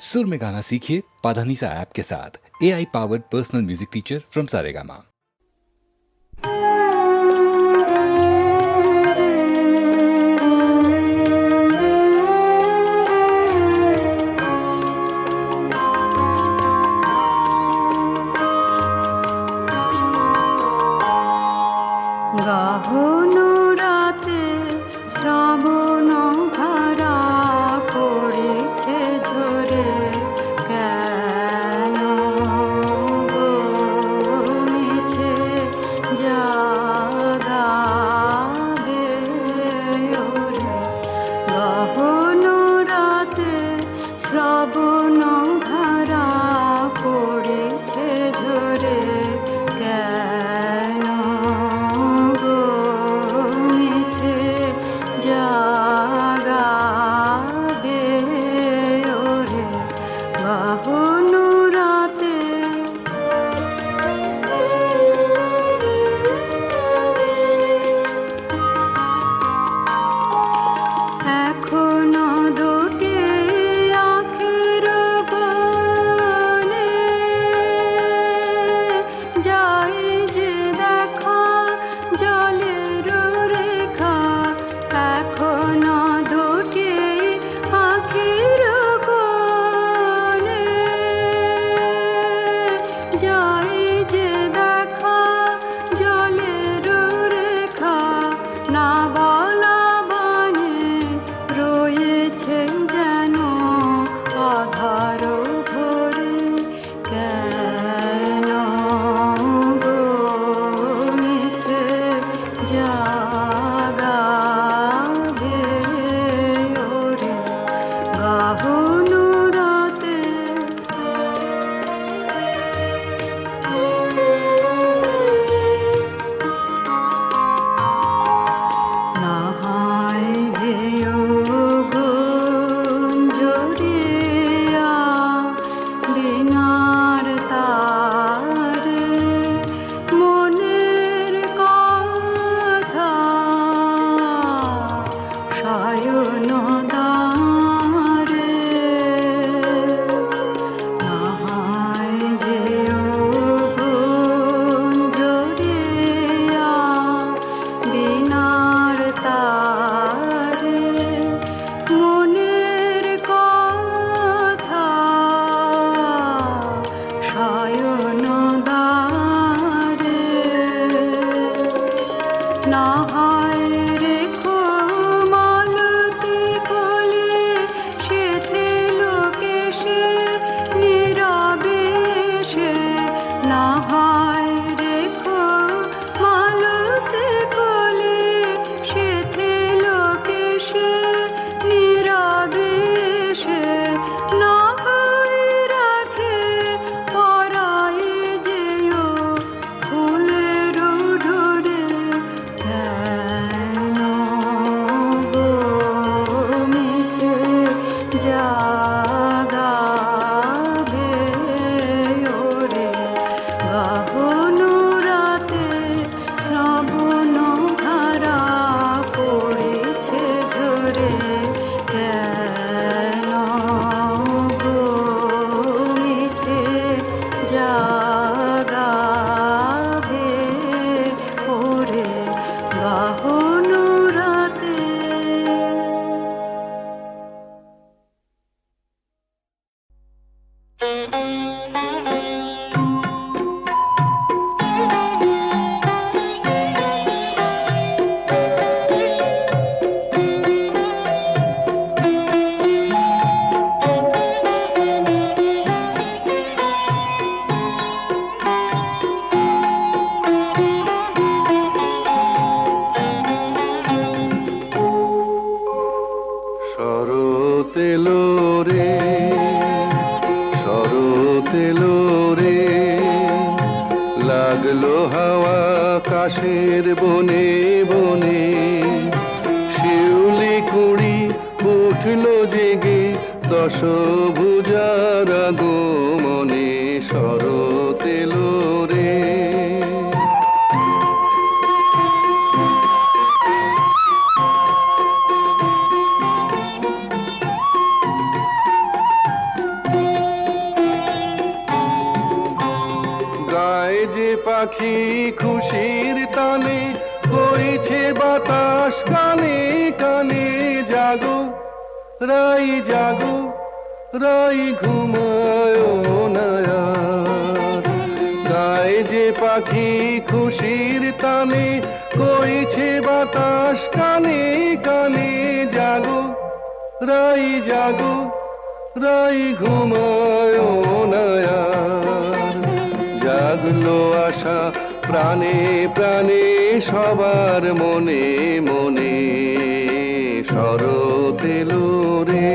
सुर में गाना सीखिए पाधानीसा ऐप के साथ। AI powered personal music teacher from Saregama. পাখি খুশির তানে বইছে বাতাস কানে কানে, জাগো রাই জাগো রাই ঘুমায় না আর। গায়ে যে পাখি খুশির তানে বইছে বাতাস কানে কানে, জাগো রাই জাগো রাই ঘুমায় না আর। জাগলো আশা প্রাণে প্রাণে সবার মনে মনে, শরৎ এলো রে।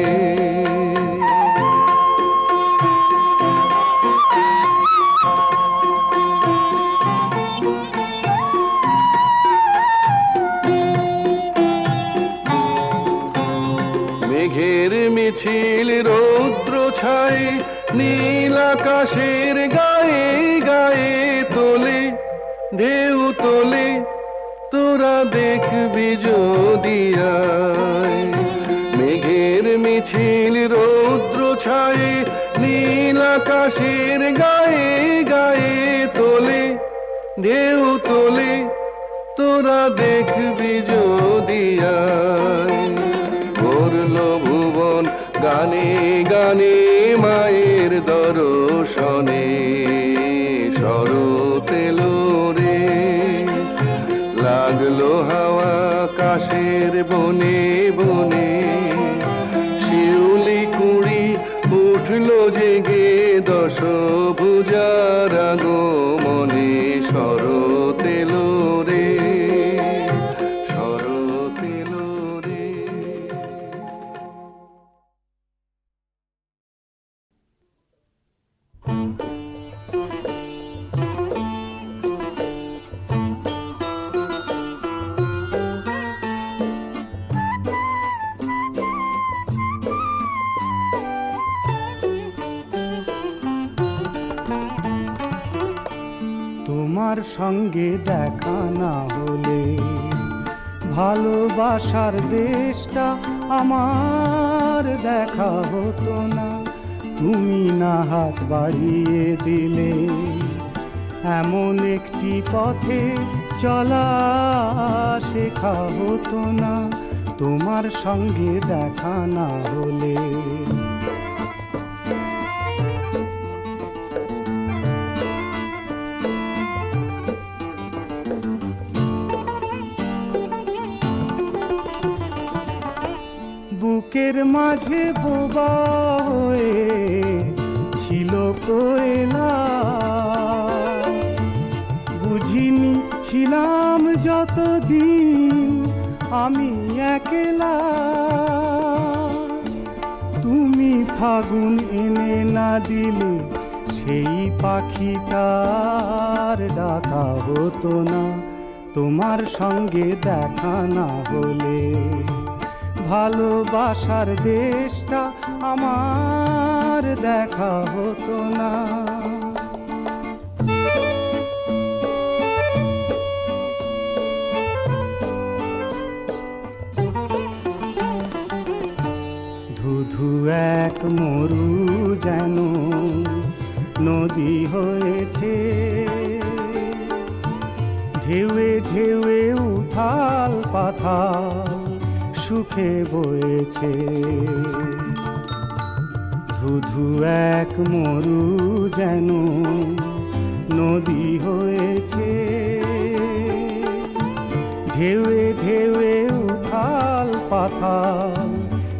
মেঘের মিছিল রৌদ্র ছায় নীল আকাশের গায়ে গায়ে তোলে ঢেউ তোলে, তোরা দেখবি যদি আয়। মেঘের মিছিল রৌদ্র ছায় নীল আকাশের গায়ে গায়ে তোলে ঢেউ তোলে, তোরা দেখবি যদি আয়। ভরলো ভুবন গানে গানে মায়ের দর্শনে, শরৎ এলো রে। লাগলো হাওয়া কাশের বনে বনে, শিউলি কুড়ি উঠলো জেগে দশ ভুজার আগমনে, শরৎ এলো রে শরৎ এলো রে। তোমার সঙ্গে দেখা না হলে ভালোবাসার দেশটা আমার দেখা হতো না। তুমি না হাত বাড়িয়ে দিলে এমন একটি পথে চলা শেখা হতো না, তোমার সঙ্গে দেখা না হলে। বুকের মাঝে বোবা হয়ে ছিল কোয়েলা, বুঝিনি ছিলাম যতদিন আমি একলা। তুমি ফাগুন এনে না দিলে সেই পাখিটার ডাকা হতো না, তোমার সঙ্গে দেখা না হলে। ভালোবাসার দেশটা আমার দেখা হতো না। ধুধু এক মরু যেন নদী হয়েছে, ঢেউয়ে ঢেউয়ে উথাল পাথাল সুখে বয়েছে। ধুধু এক মরু যেন নদী হয়েছে, ঢেউয়ে ঢেউয়ে উথাল পাথাল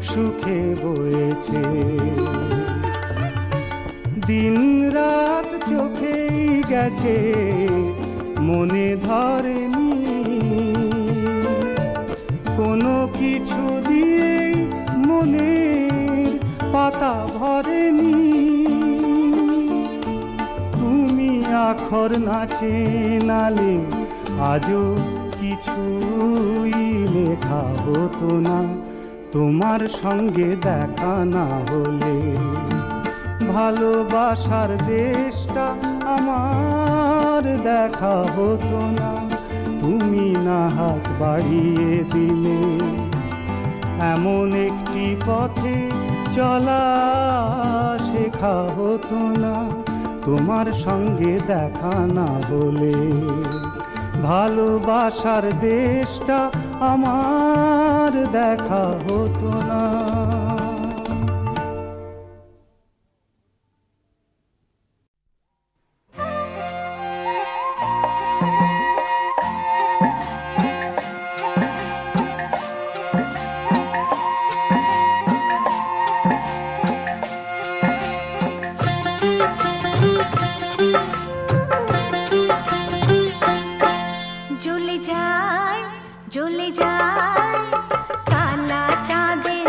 সুখে বয়েছে। দিন রাত চোখেই গেছে মনে ধরেনি, কোনো কিছু দিয়ে মনের পাতা ভরেনি। তুমি আখর নাচে নালে আজও কিছুই লেখা হতো না, তোমার সঙ্গে দেখা না হলে। ভালোবাসার দেশটা আমার দেখা হতো না, তুমি না হাত বাড়িয়ে দিলে এমন একটি পথে চলা শেখা হতো না, তোমার সঙ্গে দেখা না হলে। ভালোবাসার দেশটা আমার দেখা হতো না। জ্বলে যায় কালা চাঁদের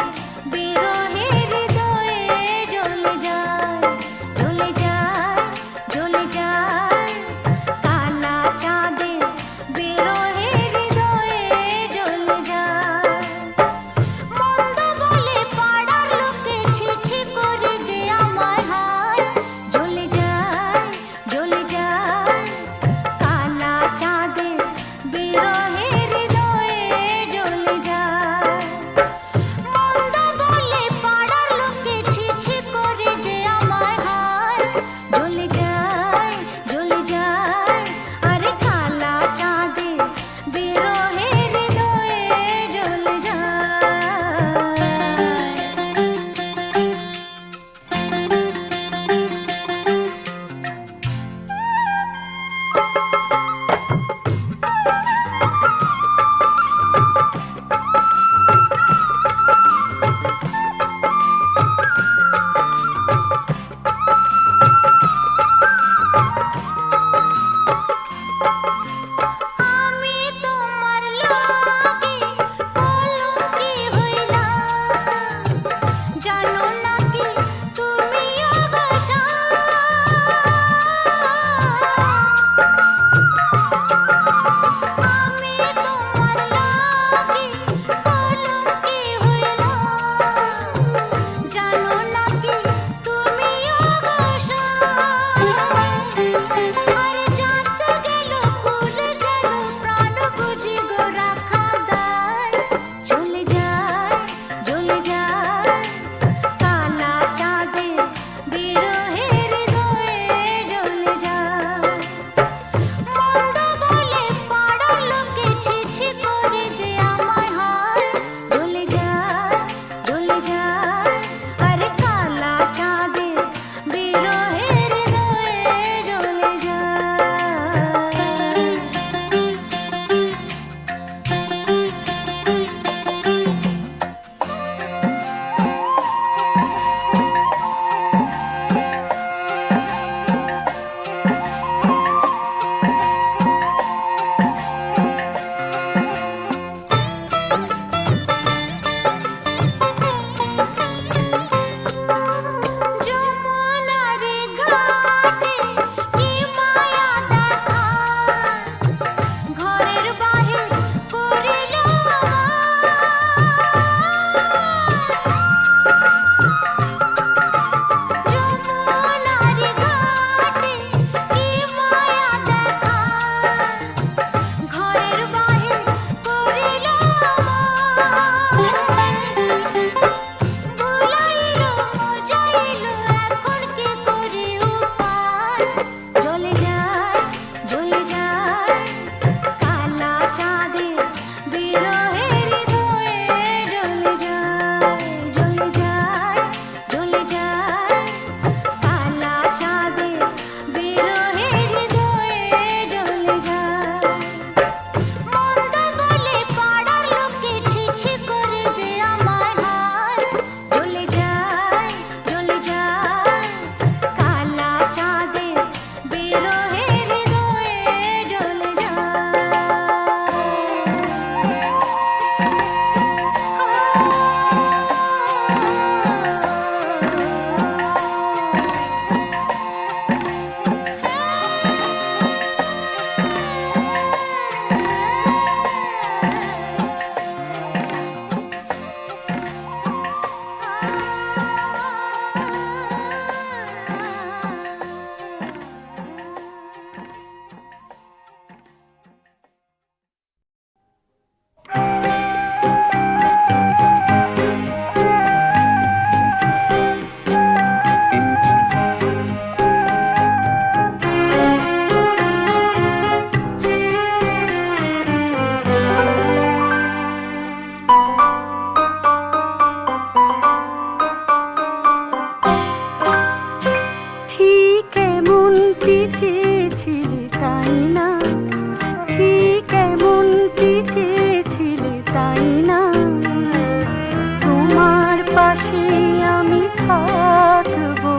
চেয়েছিলে তাই না, ঠিক এমনটি চেয়েছিলে তাই না। তোমার পাশে আমি থাকবো,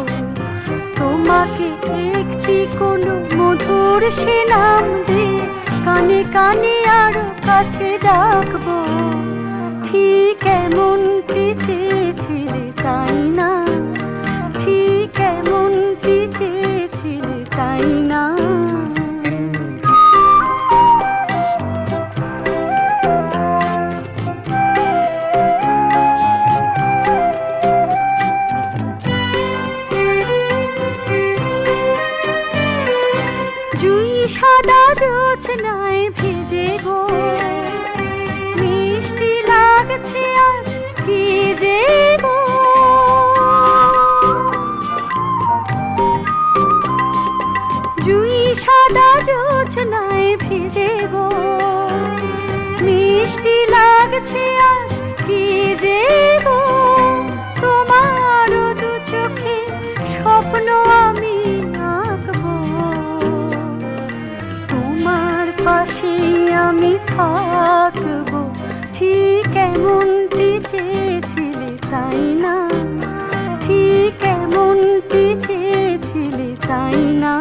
তোমাকে একটি কোনো মধুর সে নাম দিয়ে কানে কানে আরো কাছে ডাকবো, ঠিক এমনটি চেয়েছিলে তাই না, ঠিক এমনটি চেয়েছিলে তাই না। জুই সাদা জোছনায় ভিজে গো, মিষ্টি লাগছে আজ ভিজে গো। জুই সাদা জোছনায় ভিজে গো, মিষ্টি লাগছে আজ ভিজে গো। তোমার দু চোখে স্বপ্ন আমি আঁকবো, তোমার পাশে আমি থাকবো, ঠিক এমনটি চেয়েছিলে তাই না, ঠিক এমনটি চেয়েছিলে তাই না।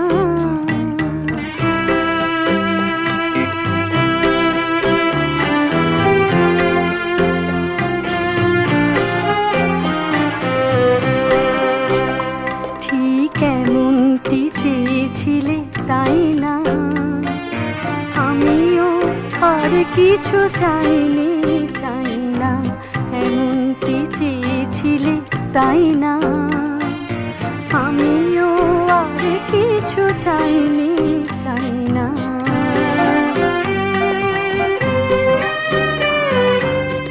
ঠিক এমনটি চেয়েছিলে তাই না, আমিও আর কিছু চাইনি চাই না, এমনটি চেয়েছিলে তাই না। আমিও আর কিছু চাইনি চাই না।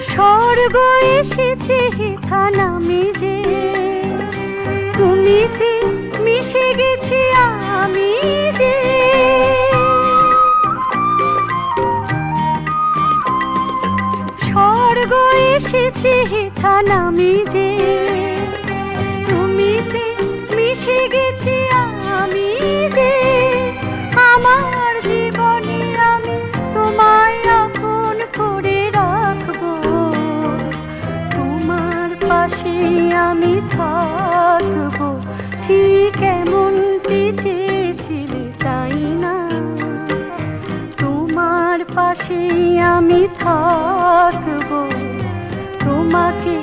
স্বর্গ এসেছে হেথা নামে যে, তুমিতে মিশে গেছি আমি যে। স্বর্গ এসেছে হেথা নামে যে, তুমিতে মিশে গেছি আমি যে। আমার জীবনে আমি তোমায় আপন করে রাখবো, তোমার পাশে আমি থাকবো, ঠিক এমনটি চেয়েছিলে তাই না। তোমার পাশে আমি থাকবো, তোমাকে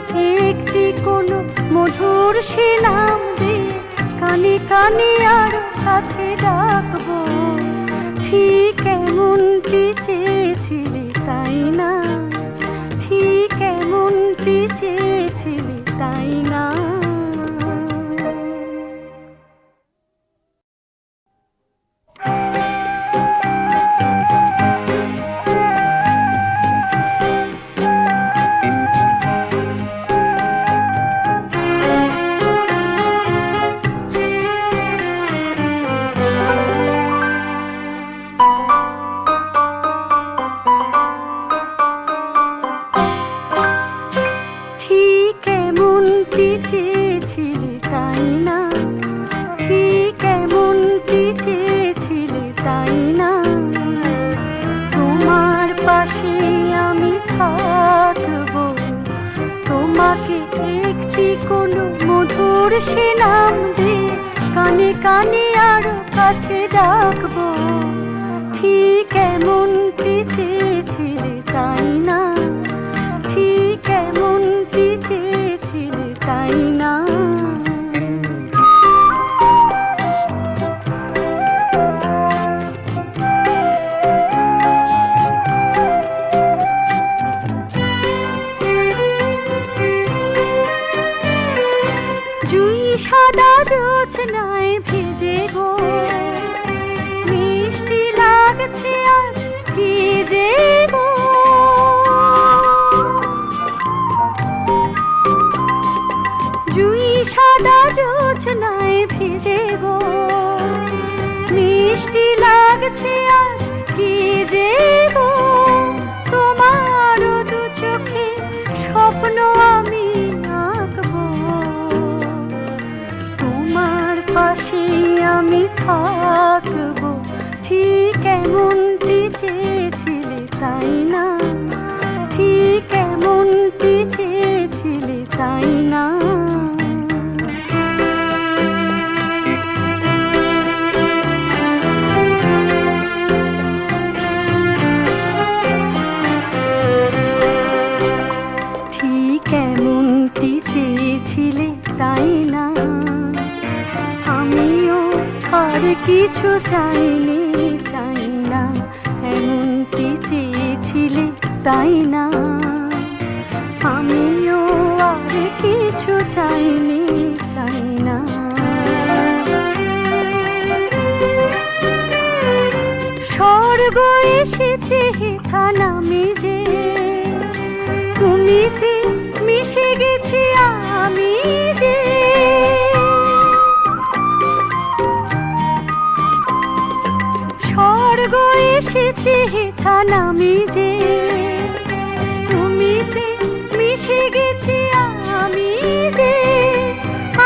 একটি কোনো মধুর সে নাম দিয়ে কানে কানে আর কাছে ডাকবো, ঠিক এমনটি চেয়েছিলে তাই না, ঠিক এমনটি চেয়েছিলে তাই না। ঠিক এমনটি চেয়েছিলে তাই না, ঠিক এমনটি চেয়েছিলে তাই না। তোমার পাশে আমি থাকবো, তোমাকে একটি কোনো মধুর সে নাম দিয়ে কানে কানে আরো কাছে ডাকবো, ঠিক এমনটি চেয়েছিলে তাই না, ঠিক এমনটি চেয়েছিলে তাই না। জুই সাদা জোছনায় ভিজে গো, মিষ্টি লাগছে আজ ভিজে গো। জুই সাদা জোছনায় ভিজে গো, মিষ্টি লাগছে আজ ভিজে গো। তোমার দু চোখে স্বপ্ন আমি আঁকবো, তোমার পাশে আমি থাকবো, ঠিক এমনটি চেয়েছিলে তাই না, ঠিক এমনটি চেয়েছিলে তাই না। ঠিক এমনটি চেয়েছিলে তাই না, আমিও আর কিছু চাইনি, চাই না এমনটি চেয়েছিলে তাই না, আমিও আর কিছু চাইনি, চাই না। স্বর্গ এসেছে হেথা নামে যে, তুমিতে মিশে গেছি আমি যে। স্বর্গ এসেছে হেথা নামে যে, তুমিতে মিশে গেছি আমি যে।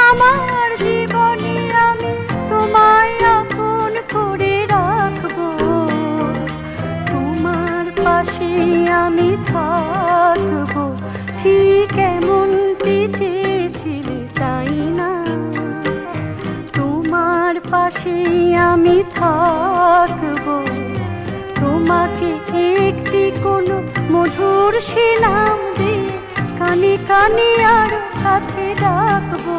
আমার জীবনে আমি তোমায় আপন করে রাখবো, তোমার পাশে আমি থাকবো, ঠিক এমনটি চেয়েছিলে তাই না, তোমার পাশে আমি থাকবো, তোমাকে একটি কোনো মধুর সে নাম দিয়ে কানে কানে আর কাছে ডাকবো,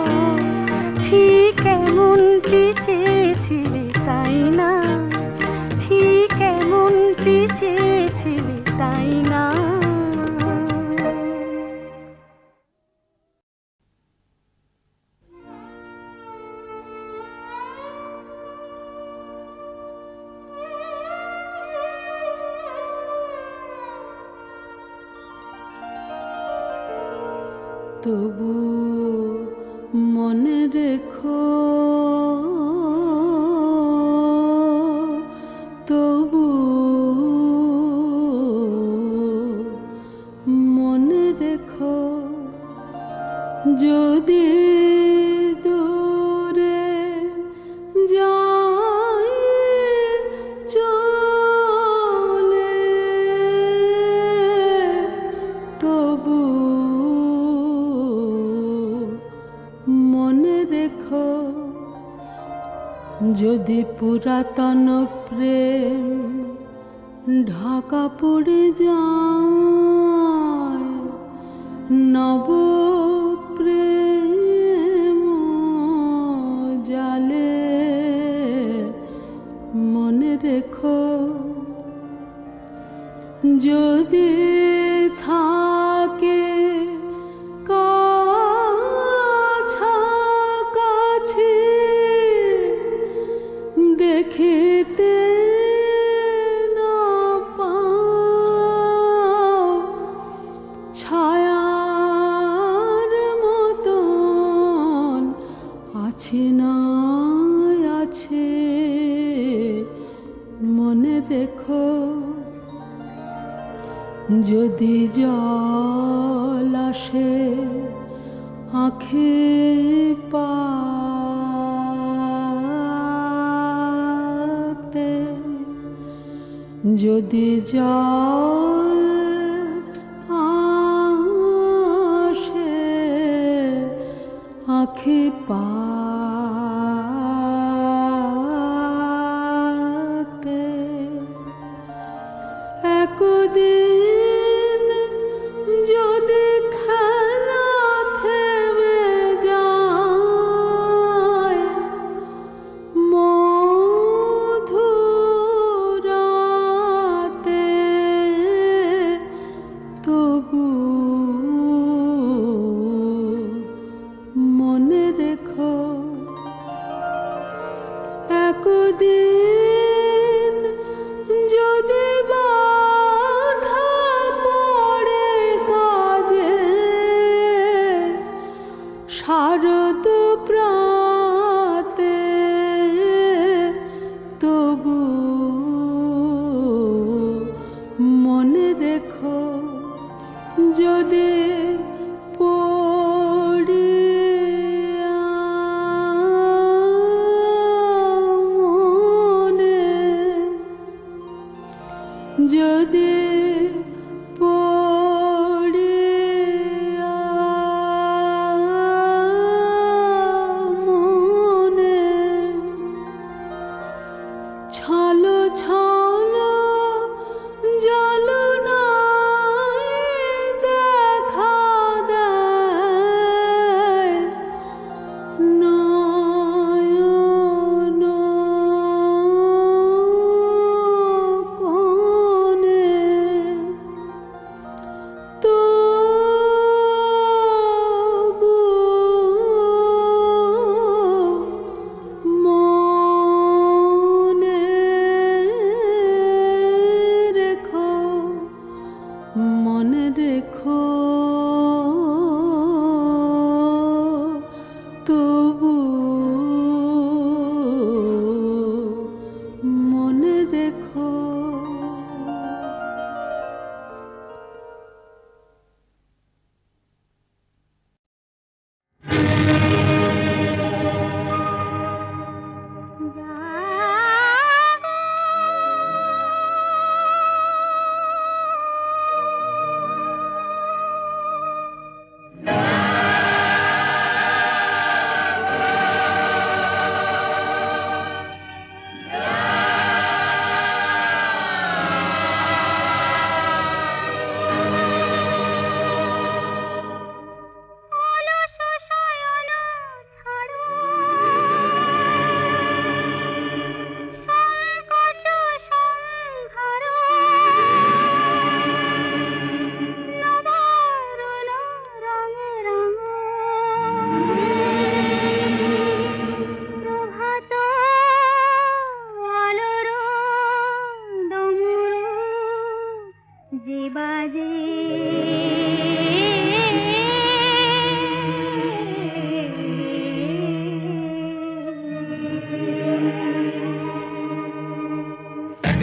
ঠিক এমনটি চেয়েছিলে তাই না, ঠিক এমনটি চেয়েছিলে তাই না। তবু মনে রেখো, তবু মনে রেখো, যদি দূরে যাই চলে, তবু মনে রেখো, যদি পুরাতন প্রেম ঢাকা পড়ে যায়, নব প্রেম জালে, মনে রেখো, যদি থাকে কাছাকাছি, দেখিতে না পাও, ছায়ার মতন আছে না আছে, মনে রেখো, যদি জল আসে আঁখে পাতে, যদি জল আসে আঁখে পাতে, একদিন যদি খেলা থেমে যায়, মধুরাতে, তবু মনে রেখো, একদিন যদি বাধা পড়ে কাজে, শারদ প্রাতে, তবু মনে রেখো, যদি পড়িয়া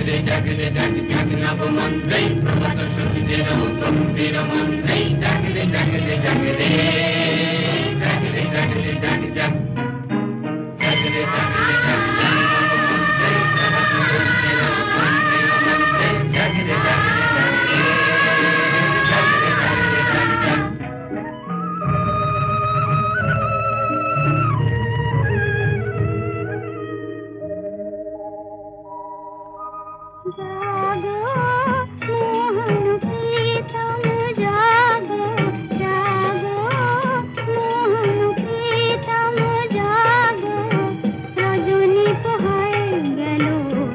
জাগো মোহন প্রীতম জাগো জাগো মোহন প্রীতম জাগো রজনী পোহায় গেল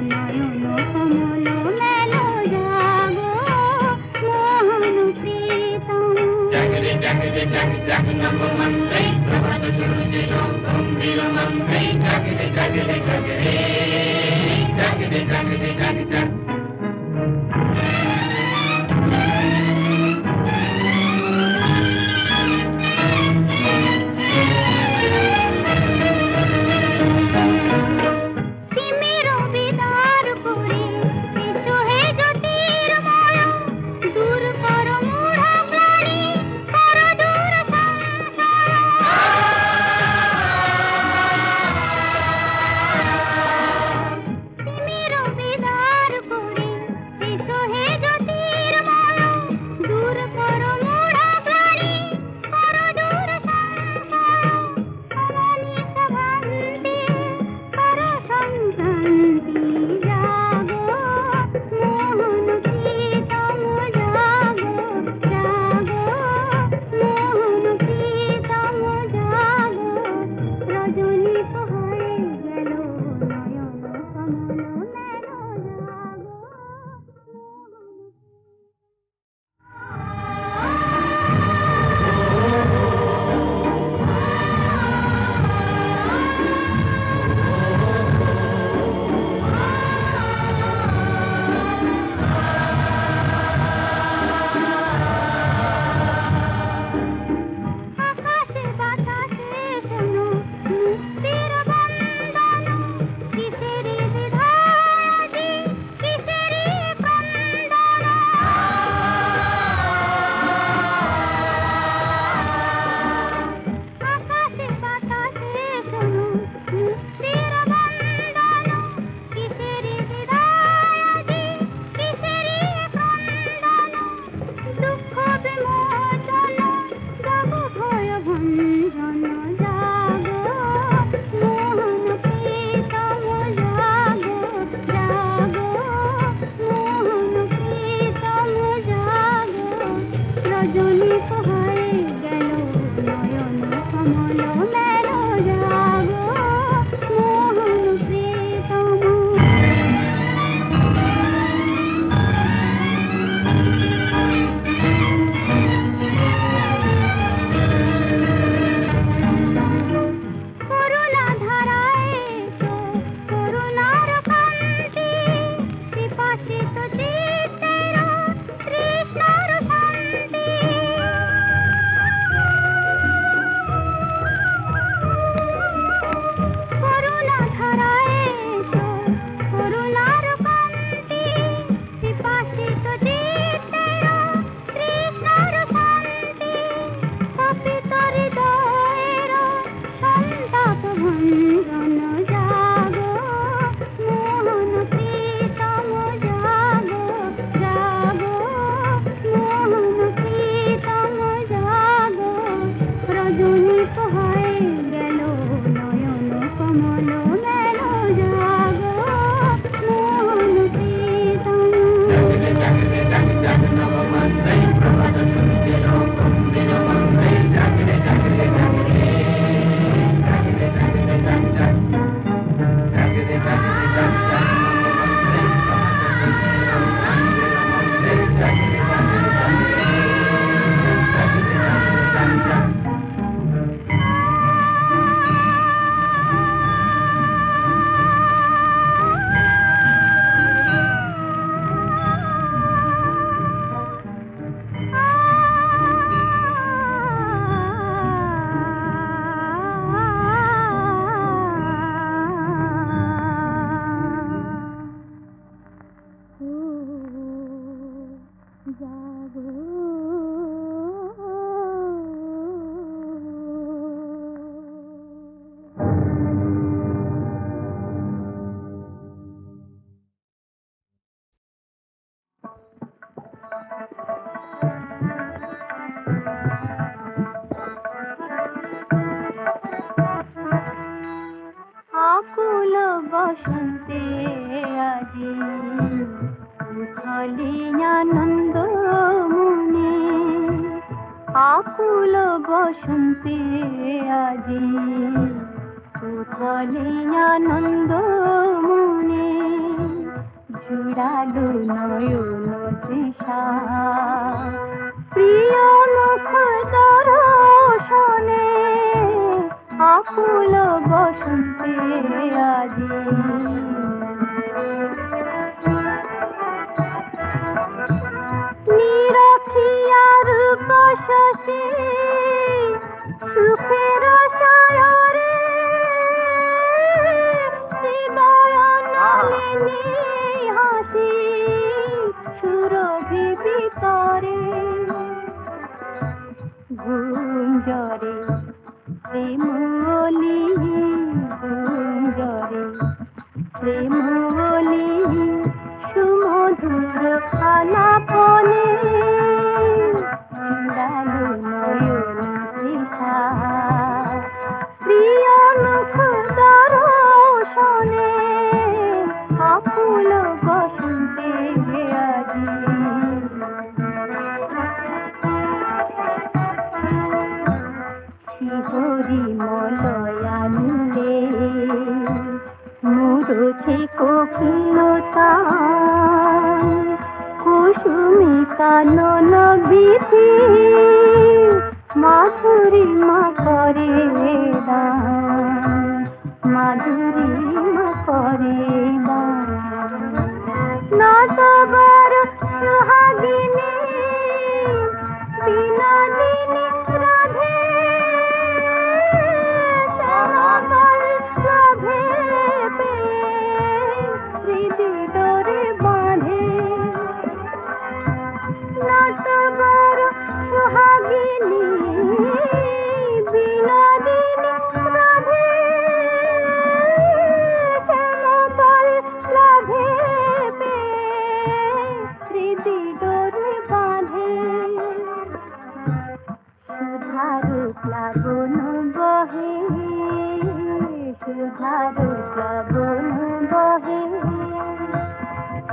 নয়ন কমল মেল জাগো মোহন প্রীতম জাগরে জাগরে জাগ জাগ নবমন্ত্রে প্রভাত সূর্যে গম্ভীর মন্ত্রে জাগরে জাগরে জাগরে জাগরে জাগরে জাগ জাগ তিমির বিদার করে এসো হে জ্যোতির্ময় দূর কর মূঢ় গ্লানি কর দূর সংশয় তিমির বিদার আকুল বসন্তে আজি উথলি আনন্দ মনে আকুল বসন্তে আজি উথলি আনন্দ মনে জুড়ালো নয়ন তৃষা প্রিয় মুখ দর্শনে আকুল বসন্তে আজি নিরখিয়া রূপ শশী সুখের সায়রে হৃদয় নলিনী হাসি সুরভি ভিতরে গুঞ্জরে প্রেমলি গুঞ্জরে প্রেমলি সুমধুর আলাপনে জুড়ালো নয়ন তৃষা প্রিয় মুখ দর্শনে আকুল বসন্তে আজি শিহরি মলয়ানুলে মুরছে কোকিলতা কুসুমি কানন বিধি মাধুরী মা করে মাধুরী মা করে নটবর সুহাগিনী বিনোদিনী রাধে শ্যামল রাধে হৃদি ডোরে বাঁধে নটবর সুহাগিনী বিনোদিনী রাধে শ্যামল রাধে হৃদি ডোরে বাঁধে সুধারু প্লাবন বহে সুধারু প্লাবন বহে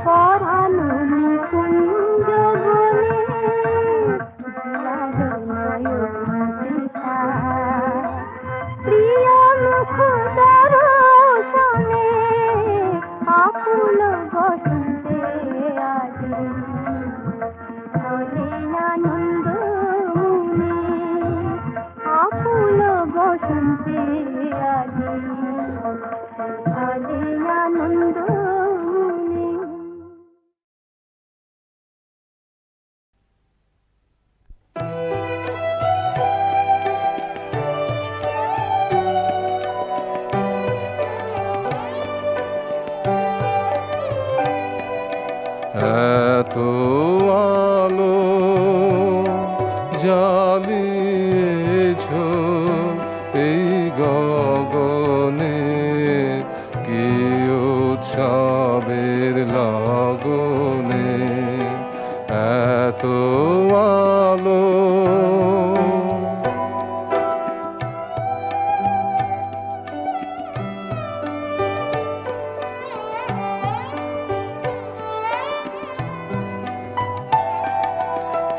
পরানো নিকুঞ্জ বনে জুড়ালো নয়ন তৃষা প্রিয় মুখ দর্শনে আকুল বসন্তে আজি হলে আনন্দ মনে আকুল বসন্তে আজি হলে আনন্দ মনে এত আলো জ্বালিয়েছ এই গগনে কি উৎসবের লগনে এত আলো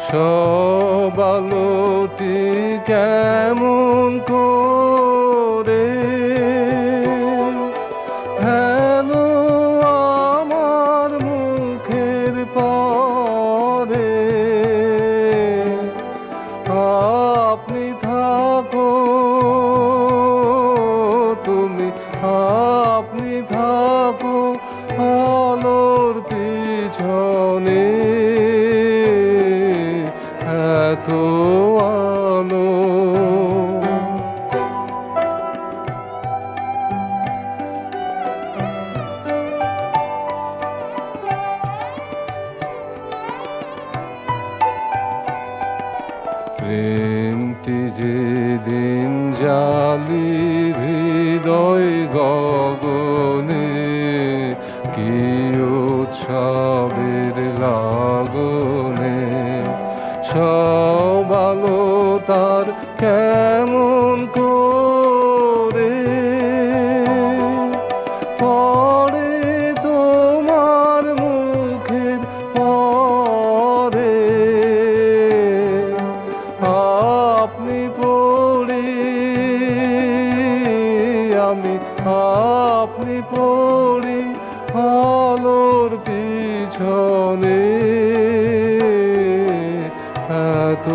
সব আলোটি কেমন করে হেন আমার মুখের পরে আপনি থাকো তুমি আপনি থাকো আলোর পিছনে এত আলো প্রেমটি যেদিন জালি হৃদয় গগনে কি উৎসবের লাগনে সব আলো তার কেমন করে আপনি পড়ি আলোর পিছনে এত